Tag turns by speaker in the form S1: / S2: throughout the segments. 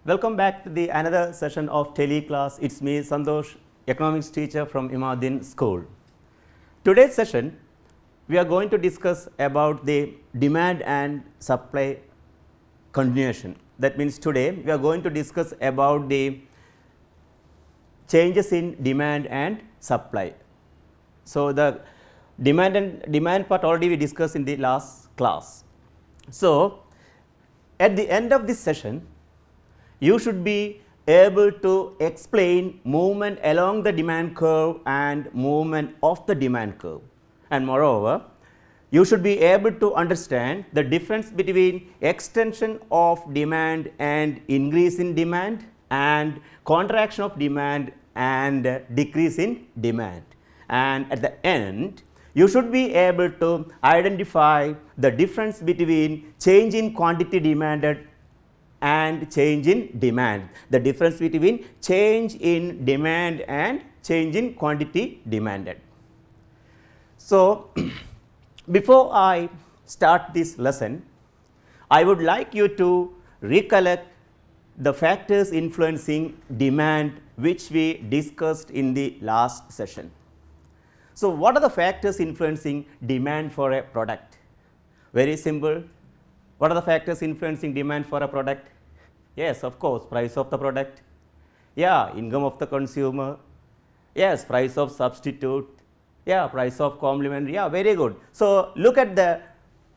S1: Welcome back to the another session of Tele class. It's me Santosh, economics teacher from Imaduddin School. Today's session we are going to discuss about the demand and supply continuation. That means today we are going to discuss about the changes in demand and supply. So, the demand part already we discussed in the last class. So, at the end of this session you should be able to explain movement along the demand curve and movement of the demand curve, and moreover you should be able to understand the difference between extension of demand and increase in demand and contraction of demand and decrease in demand, and at the end you should be able to identify the difference between change in quantity demanded and change in demand, the difference between change in demand and change in quantity demanded. So, before I start this lesson, I would like you to recollect the factors influencing demand which we discussed in the last session. So, what are the factors influencing demand for a product? Very simple. What are the factors influencing demand for a product? Yes, of course, price of the product. Yeah, income of the consumer. Yes, price of substitute. Yeah, price of complementary. Yeah, very good. So, look at the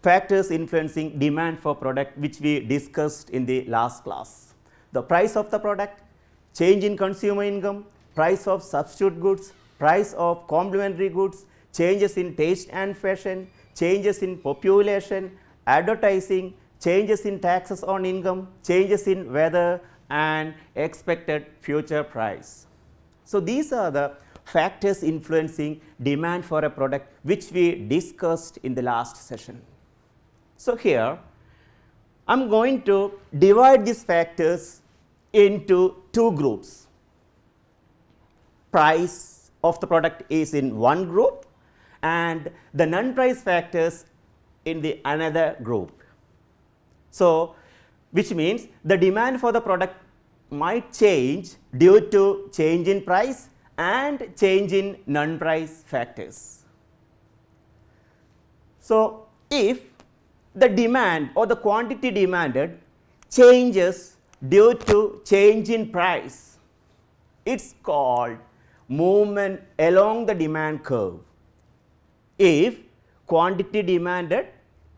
S1: factors influencing demand for product which we discussed in the last class. The price of the product, change in consumer income, price of substitute goods, price of complementary goods, changes in taste and fashion, changes in population, advertising, changes in taxes on income, changes in weather and expected future price. So, these are the factors influencing demand for a product which we discussed in the last session. So, here I am going to divide these factors into two groups. Price of the product is in one group and the non-price factors in the another group. So, which means the demand for the product might change due to change in price and change in non-price factors. So, if the demand or the quantity demanded changes due to change in price, it is called movement along the demand curve. If quantity demanded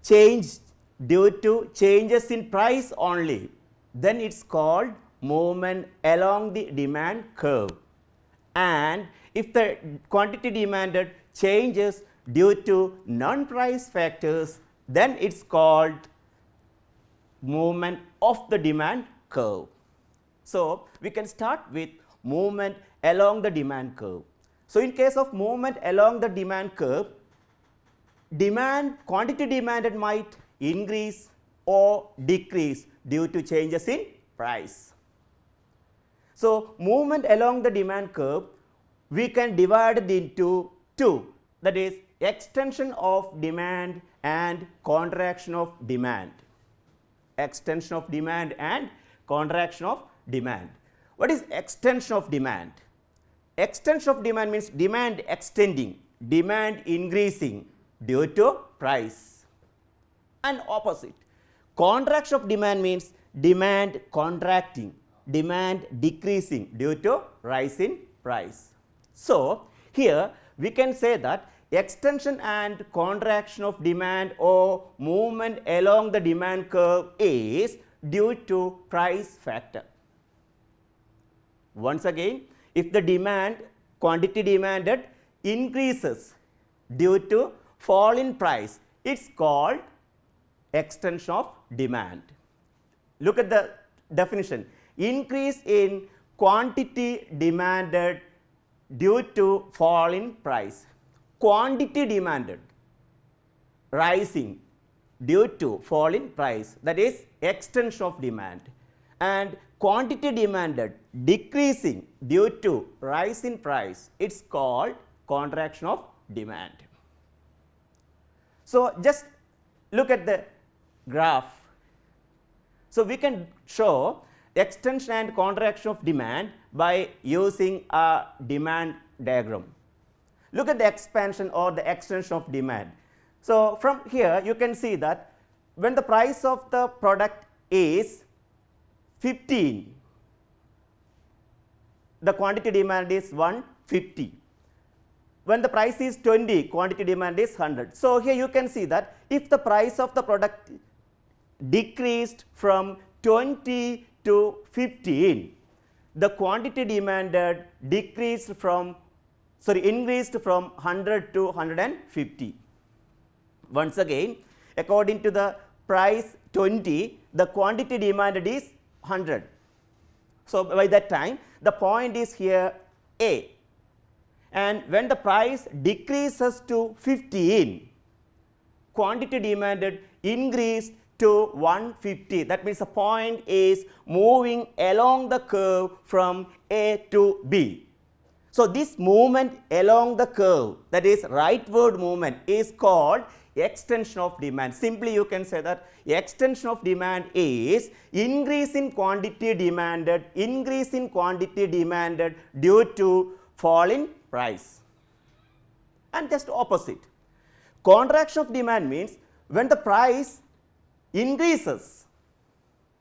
S1: changed due to changes in price only, then it is called movement along the demand curve, and if the quantity demanded changes due to non-price factors, then it is called movement of the demand curve. So, we can start with movement along the demand curve. So, in case of movement along the demand curve, quantity demanded might increase or decrease due to changes in price. So, movement along the demand curve we can divide it into two, that is extension of demand and contraction of demand. Extension of demand and contraction of demand. What is extension of demand? Extension of demand means demand extending, demand increasing due to price, and opposite. Contraction of demand means demand contracting, demand decreasing due to rise in price. So, here we can say that extension and contraction of demand or movement along the demand curve is due to price factor. Once again, if the quantity demanded increases due to fall in price, it is called extension of demand. Look at the definition. Increase in quantity demanded due to fall in price. Quantity demanded rising due to fall in price, that is extension of demand, and quantity demanded decreasing due to rise in price, it is called contraction of demand. So, just look at the graph. So, we can show extension and contraction of demand by using a demand diagram. Look at the expansion or the extension of demand. So, from here you can see that when the price of the product is 15, the quantity demand is 150. When the price is 20, quantity demand is 100. So, here you can see that if the price of the product decreased from 20 to 15, the quantity demanded increased from 100 to 150. Once again, according to the price 20, the quantity demanded is 100. So, by that time the point is here A, and when the price decreases to 15, quantity demanded increased to 150. That means the point is moving along the curve from A to B. So, this movement along the curve, that is rightward movement, is called extension of demand. Simply you can say that extension of demand is increase in quantity demanded due to fall in price. And just opposite, contraction of demand means when the price increases,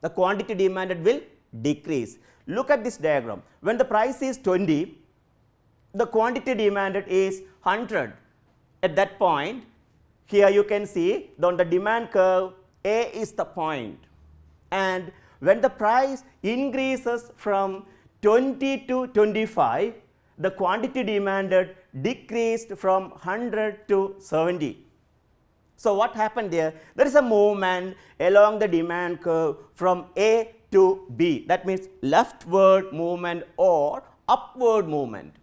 S1: the quantity demanded will decrease. Look at this diagram. When the price is 20, the quantity demanded is 100. At that point, here you can see on the demand curve, A is the point, and when the price increases from 20 to 25, the quantity demanded decreased from 100 to 70. So, what happened there? There is a movement along the demand curve from A to B. That means leftward movement or upward movement.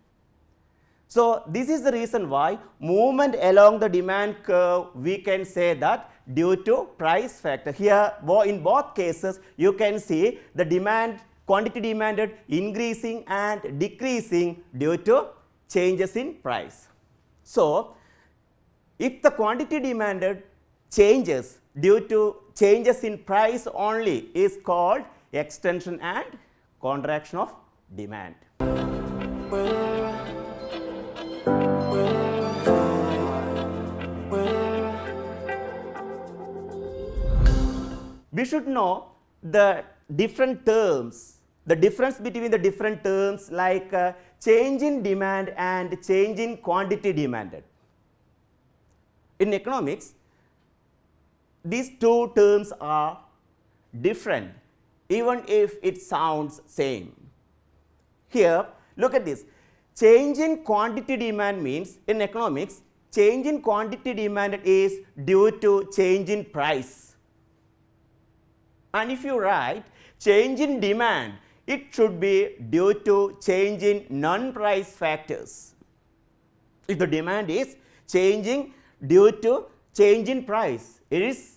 S1: So, this is the reason why movement along the demand curve, we can say that due to price factor. Here in both cases you can see the demand, quantity demanded increasing and decreasing due to changes in price. So, if the quantity demanded changes due to changes in price only is called extension and contraction of demand. We should know the different terms, the difference between the different terms like change in demand and change in quantity demanded. In economics, these two terms are different even if it sounds same. Here, look at this. Change in quantity demand means in economics, change in quantity demanded is due to change in price. And if you write change in demand, it should be due to change in non-price factors. If the demand is changing due to change in price, it is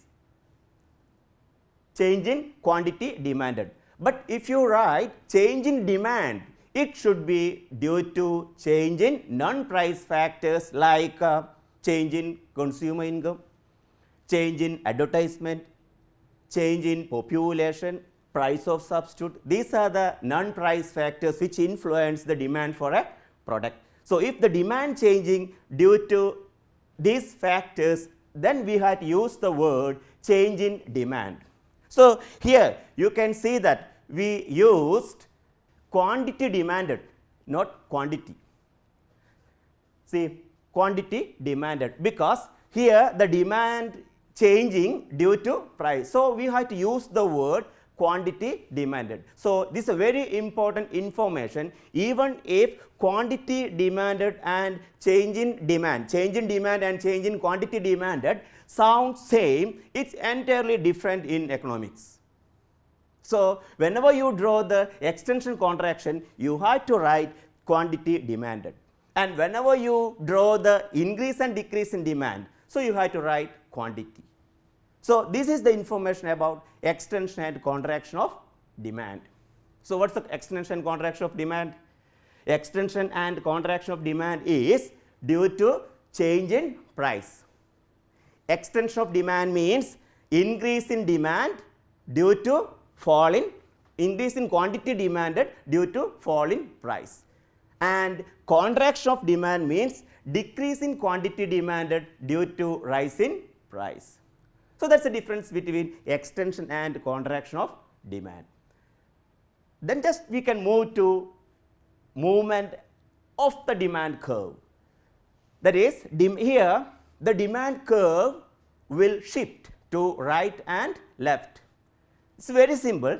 S1: change in quantity demanded. But if you write change in demand, it should be due to change in non-price factors like change in consumer income, change in advertisement, change in population, price of substitute. These are the non-price factors which influence the demand for a product. So, if the demand changing due to these factors, then we had to use the word change in demand. So, here you can see that we used quantity demanded, not quantity. See, quantity demanded, because here the demand changing due to price. So, we have to use the word quantity demanded. So, this is a very important information. Even if quantity demanded and change in demand and change in quantity demanded sound same, it's entirely different in economics. So, whenever you draw the extension contraction, you have to write quantity demanded, and whenever you draw the increase and decrease in demand, so you have to write quantity. So, this is the information about extension and contraction of demand. So, what is the extension and contraction of demand? Extension and contraction of demand is due to change in price. Extension of demand means increase in demand due to fall in increase in quantity demanded due to fall in price. And contraction of demand means decrease in quantity demanded due to rise in price. So, that is the difference between extension and contraction of demand. Then just we can move to movement of the demand curve. That is, here the demand curve will shift to right and left. It is very simple.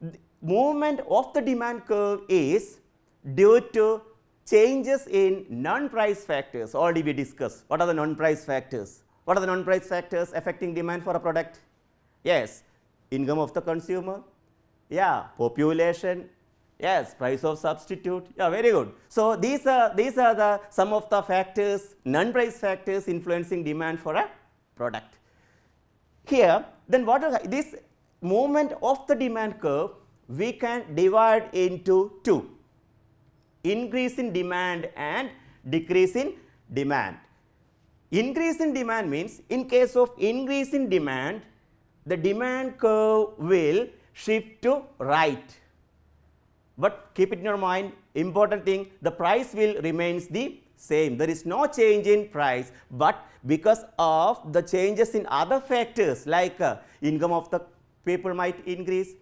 S1: The movement of the demand curve is due to changes in non-price factors. Already we discussed what are the non-price factors. What are the non-price factors affecting demand for a product? Yes, income of the consumer, yeah, population, yes, price of substitute, yeah, very good. So, these are the some of the factors, non-price factors influencing demand for a product. Here, then what are this movement of the demand curve we can divide into two: increase in demand and decrease in demand. Increase in demand means, in case of increase in demand, the demand curve will shift to right. But keep it in your mind, important thing, the price will remains the same. There is no change in price, but because of the changes in other factors like income of the people might increase,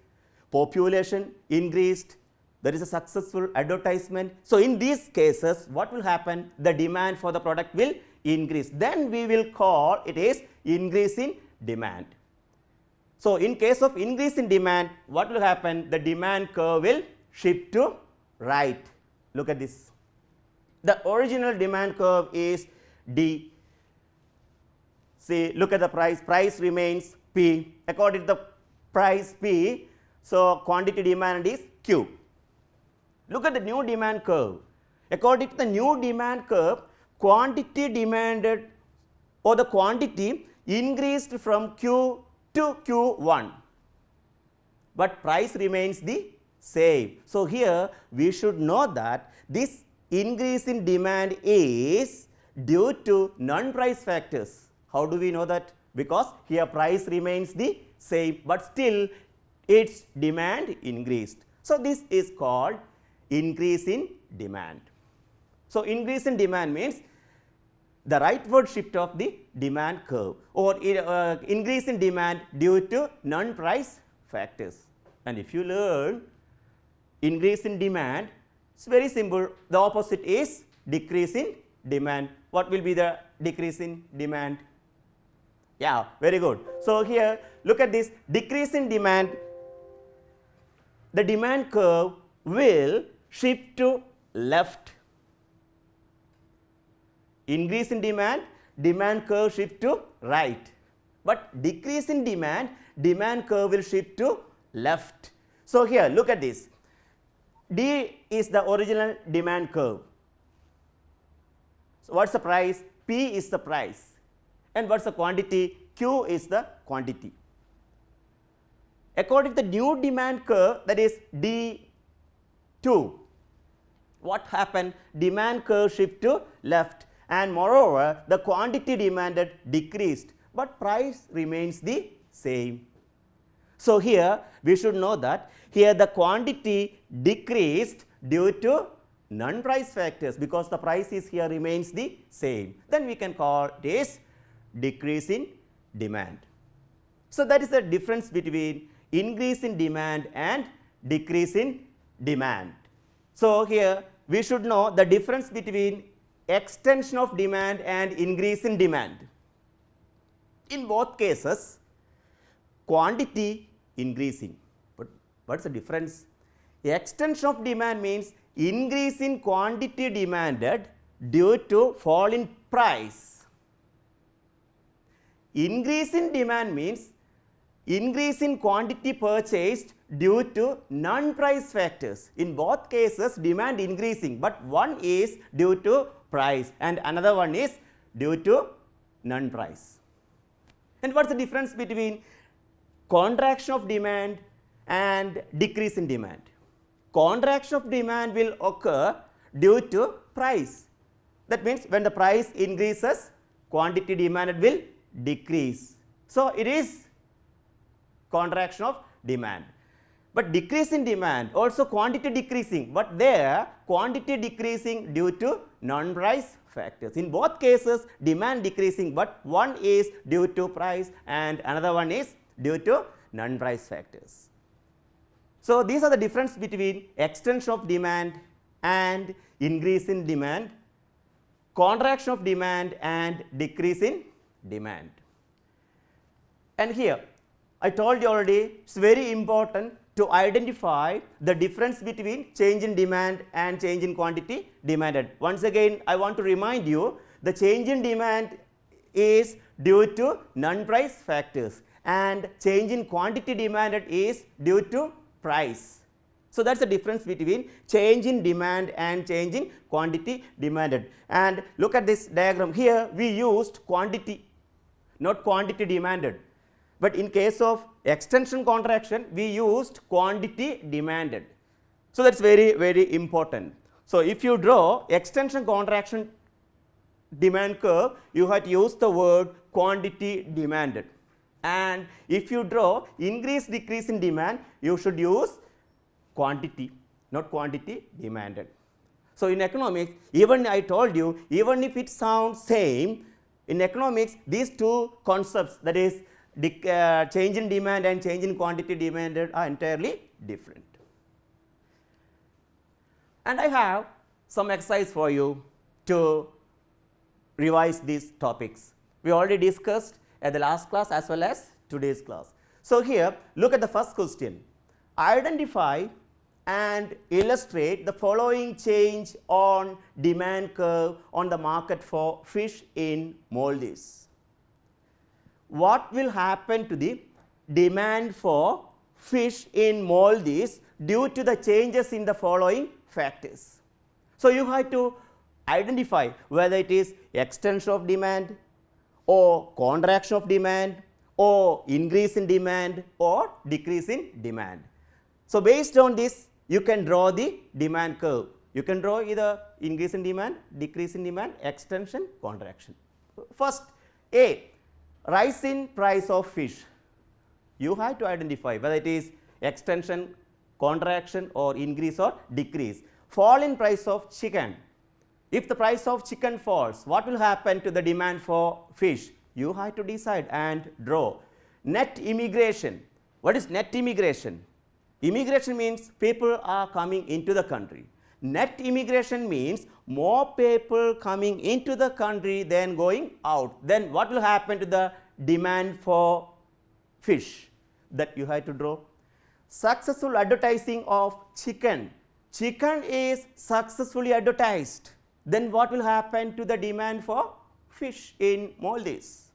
S1: population increased, there is a successful advertisement. So, in these cases what will happen? The demand for the product will increase. Then we will call it is increase in demand. So, in case of increase in demand, what will happen? The demand curve will shift to right. Look at this. The original demand curve is D. See, look at the price. Price remains P. According to the price P, so quantity demand is Q. Look at the new demand curve. According to the new demand curve, quantity demanded or the quantity increased from Q to Q1, but price remains the same. So, here we should know that this increase in demand is due to non-price factors. How do we know that? Because here price remains the same, but still its demand increased. So, this is called increase in demand. So, increase in demand means the rightward shift of the demand curve, or increase in demand due to non-price factors. And if you learn increase in demand, it is very simple. The opposite is decrease in demand. What will be the decrease in demand? Yeah, very good. So, here look at this decrease in demand, the demand curve will shift to left. Increase in demand, demand curve shift to right, but decrease in demand, demand curve will shift to left. So, here look at this, D is the original demand curve. So, what is the price? P is the price, and what is the quantity? Q is the quantity. According to the new demand curve, that is D2, what happened? Demand curve shift to left, and moreover the quantity demanded decreased, but price remains the same. So, here we should know that here the quantity decreased due to non-price factors, because the price is here remains the same. Then we can call this decrease in demand. So, that is the difference between increase in demand and decrease in demand. So, here we should know the difference between extension of demand and increase in demand. In both cases, quantity increasing, but what is the difference? Extension of demand means increase in quantity demanded due to fall in price. Increase in demand means increase in quantity purchased due to non-price factors. In both cases demand increasing, but one is due to price and another one is due to non-price. And what is the difference between contraction of demand and decrease in demand? Contraction of demand will occur due to price. That means when the price increases, quantity demanded will decrease. So, it is contraction of demand. but decrease in demand, also quantity decreasing, but there quantity decreasing due to non-price factors. In both cases demand decreasing, but one is due to price and another one is due to non-price factors. So, these are the difference between extension of demand and increase in demand, contraction of demand and decrease in demand. And here I told you already, it is very important to identify the difference between change in demand and change in quantity demanded. Once again I want to remind you, the change in demand is due to non-price factors and change in quantity demanded is due to price. So, that is the difference between change in demand and change in quantity demanded. And look at this diagram, here we used quantity, not quantity demanded, but in case of extension contraction we used quantity demanded. So, that is very, very important. So, if you draw extension contraction demand curve, you have to use the word quantity demanded, and if you draw increase decrease in demand, you should use quantity, not quantity demanded. So, in economics, even I told you, even if it sounds same, in economics these two concepts, that is change in demand and change in quantity demanded, are entirely different. And I have some exercise for you to revise these topics. We already discussed at the last class as well as today's class. So, here look at the first question. Identify and illustrate the following change on demand curve on the market for fish in Maldives. What will happen to the demand for fish in Maldives due to the changes in the following factors? So, you have to identify whether it is extension of demand or contraction of demand or increase in demand or decrease in demand. So, based on this you can draw the demand curve. You can draw either increase in demand, decrease in demand, extension, contraction. First, A, rise in price of fish. You have to identify whether it is extension, contraction or increase or decrease. Fall in price of chicken. If the price of chicken falls, what will happen to the demand for fish? You have to decide and draw. Net immigration. What is net immigration? Immigration means people are coming into the country. Net immigration means more people coming into the country than going out. Then what will happen to the demand for fish? That you have to draw. Successful advertising of chicken. Chicken is successfully advertised. Then what will happen to the demand for fish in Maldives?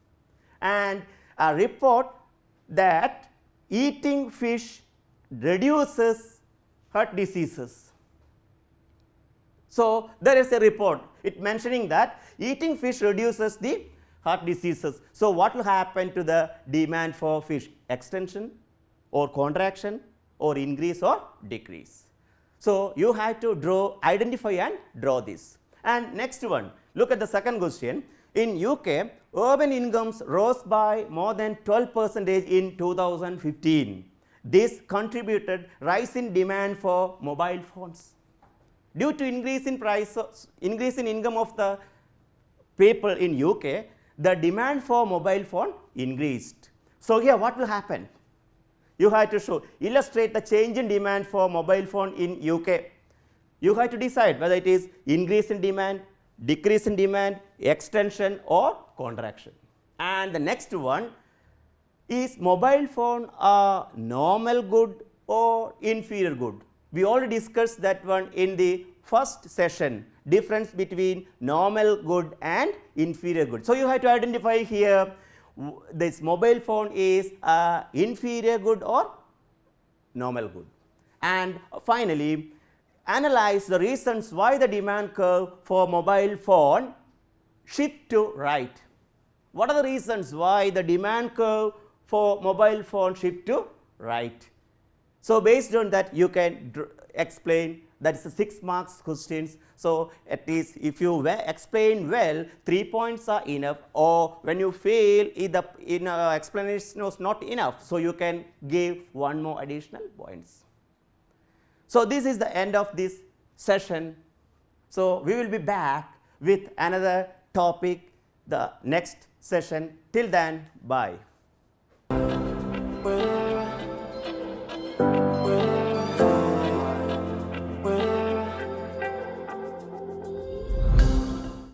S1: And a report that eating fish reduces heart diseases. So, there is a report it mentioning that eating fish reduces the heart diseases. So, what will happen to the demand for fish? Extension or contraction or increase or decrease. So, you have to draw, identify and draw this. And next one, look at the second question. In UK, urban incomes rose by more than 12% in 2015. This contributed rise in demand for mobile phones. Due to increase in income of the people in UK, the demand for mobile phone increased. So, here what will happen? You have to show, illustrate the change in demand for mobile phone in UK. You have to decide whether it is increase in demand, decrease in demand, extension or contraction. And the next one, is mobile phone a normal good or inferior good? We already discussed that one in the first session, difference between normal good and inferior good. So, you have to identify here this mobile phone is a inferior good or normal good. And finally, analyze the reasons why the demand curve for mobile phone shift to right. What are the reasons why the demand curve for mobile phone shift to right? So, based on that you can explain, that is the 6 marks questions. So, at least if you explain well, 3 points are enough, or when you fail if the explanation was not enough, so you can give one more additional points. So this is the end of this session. So we will be back with another topic the next session. Till then, bye.